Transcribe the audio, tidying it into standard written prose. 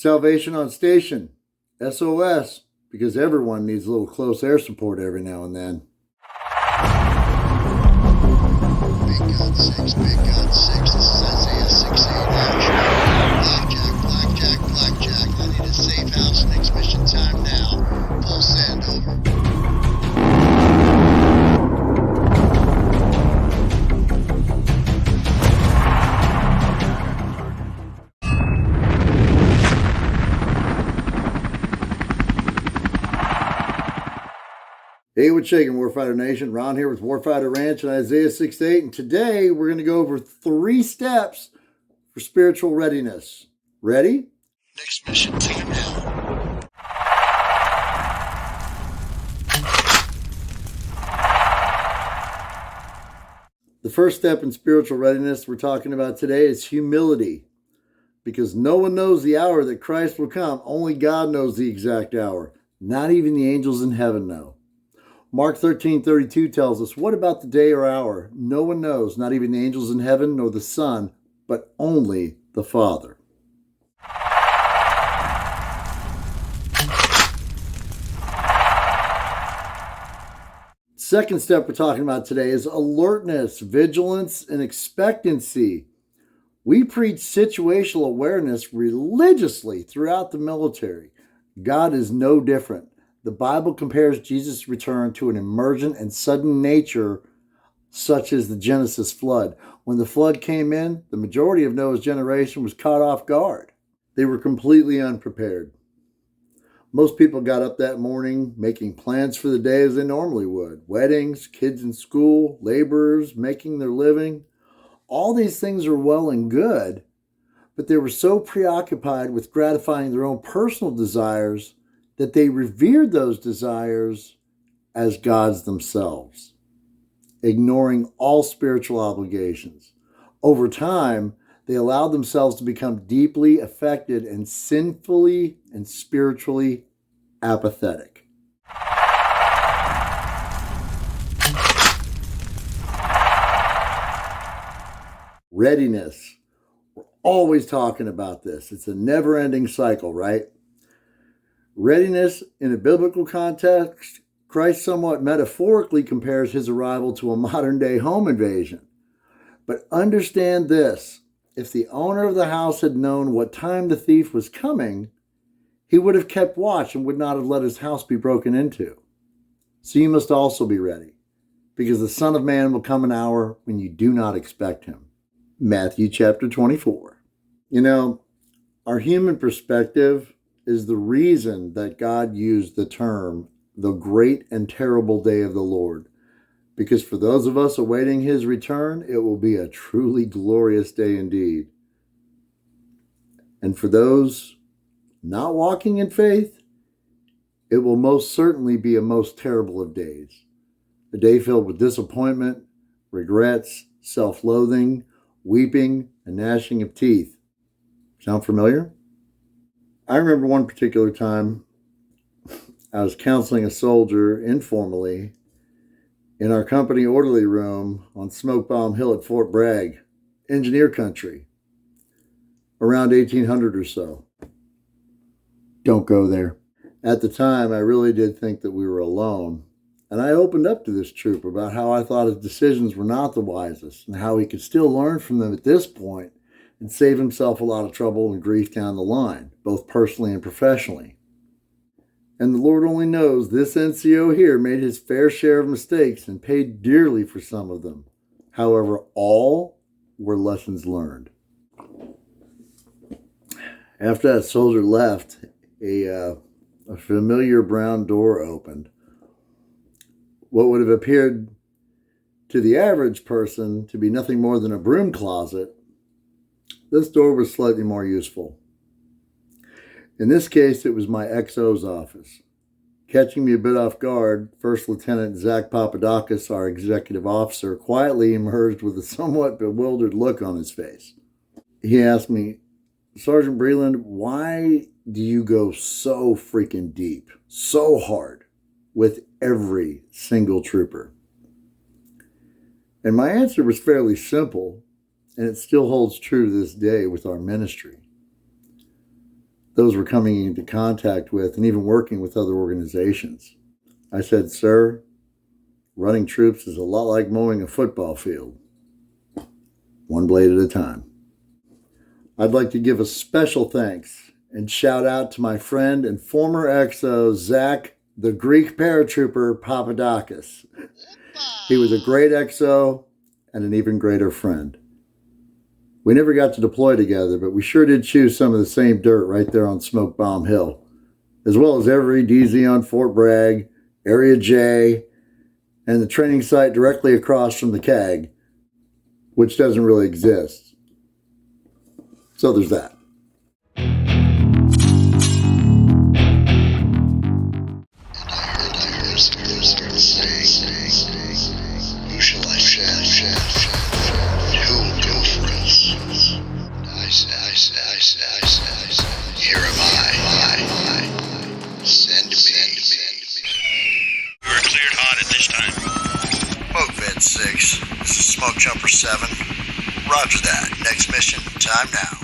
Salvation on station. SOS, because everyone needs a little close air support every now and then. Big Gun 6, this is Isaiah 6:8 action. Blackjack, I need a safe house, next mission time now. Full send, over. Hey, what's shaking, Warfighter Nation? Ron here with Warfighter Ranch and Isaiah 6:8, and today we're going to go over 3 steps for spiritual readiness. Ready? Next mission time now. The first step in spiritual readiness we're talking about today is humility, because no one knows the hour that Christ will come. Only God knows the exact hour. Not even the angels in heaven know. Mark 13:32 tells us, what about the day or hour? No one knows, not even the angels in heaven, nor the Son, but only the Father. Second step we're talking about today is alertness, vigilance, and expectancy. We preach situational awareness religiously throughout the military. God is no different. The Bible compares Jesus' return to an emergent and sudden nature, such as the Genesis flood. When the flood came in, the majority of Noah's generation was caught off guard. They were completely unprepared. Most people got up that morning making plans for the day as they normally would. Weddings, kids in school, laborers making their living. All these things are well and good, but they were so preoccupied with gratifying their own personal desires that they revered those desires as gods themselves, ignoring all spiritual obligations. Over time, they allowed themselves to become deeply affected and sinfully and spiritually apathetic. Readiness. We're always talking about this. It's a never-ending cycle, right? Readiness in a biblical context, Christ somewhat metaphorically compares his arrival to a modern-day home invasion. But understand this, if the owner of the house had known what time the thief was coming, he would have kept watch and would not have let his house be broken into. So you must also be ready, because the Son of Man will come an hour when you do not expect him. Matthew chapter 24. You know, our human perspective is the reason that God used the term, the great and terrible day of the Lord. Because for those of us awaiting his return, it will be a truly glorious day indeed. And for those not walking in faith, it will most certainly be a most terrible of days. A day filled with disappointment, regrets, self-loathing, weeping, and gnashing of teeth. Sound familiar? I remember one particular time I was counseling a soldier informally in our company orderly room on Smoke Bomb Hill at Fort Bragg, engineer country, around 1800 or so. Don't go there. At the time, I really did think that we were alone, and I opened up to this trooper about how I thought his decisions were not the wisest and how he could still learn from them at this point and save himself a lot of trouble and grief down the line, both personally and professionally. And the Lord only knows this NCO here made his fair share of mistakes and paid dearly for some of them. However, all were lessons learned. After that soldier left, a familiar brown door opened. What would have appeared to the average person to be nothing more than a broom closet, this door was slightly more useful. In this case, it was my XO's office. Catching me a bit off guard, First Lieutenant Zach Papadakis, our executive officer, quietly emerged with a somewhat bewildered look on his face. He asked me, Sergeant Breland, why do you go so freaking deep, so hard with every single trooper? And my answer was fairly simple, and it still holds true to this day with our ministry. those we're coming into contact with and even working with other organizations. I said, sir, running troops is a lot like mowing a football field, one blade at a time. I'd like to give a special thanks and shout out to my friend and former XO, Zach, the Greek paratrooper Papadakis. He was a great XO and an even greater friend. We never got to deploy together, but we sure did chew some of the same dirt right there on Smoke Bomb Hill, as well as every DZ on Fort Bragg, Area J, and the training site directly across from the CAG, which doesn't really exist. So there's that. Who shall I shed? Who will go for us? I say, here am I. Send me. We're cleared hot at this time. Smoke Vet 6, this is Smoke Jumper 7. Roger that. Next mission, time now.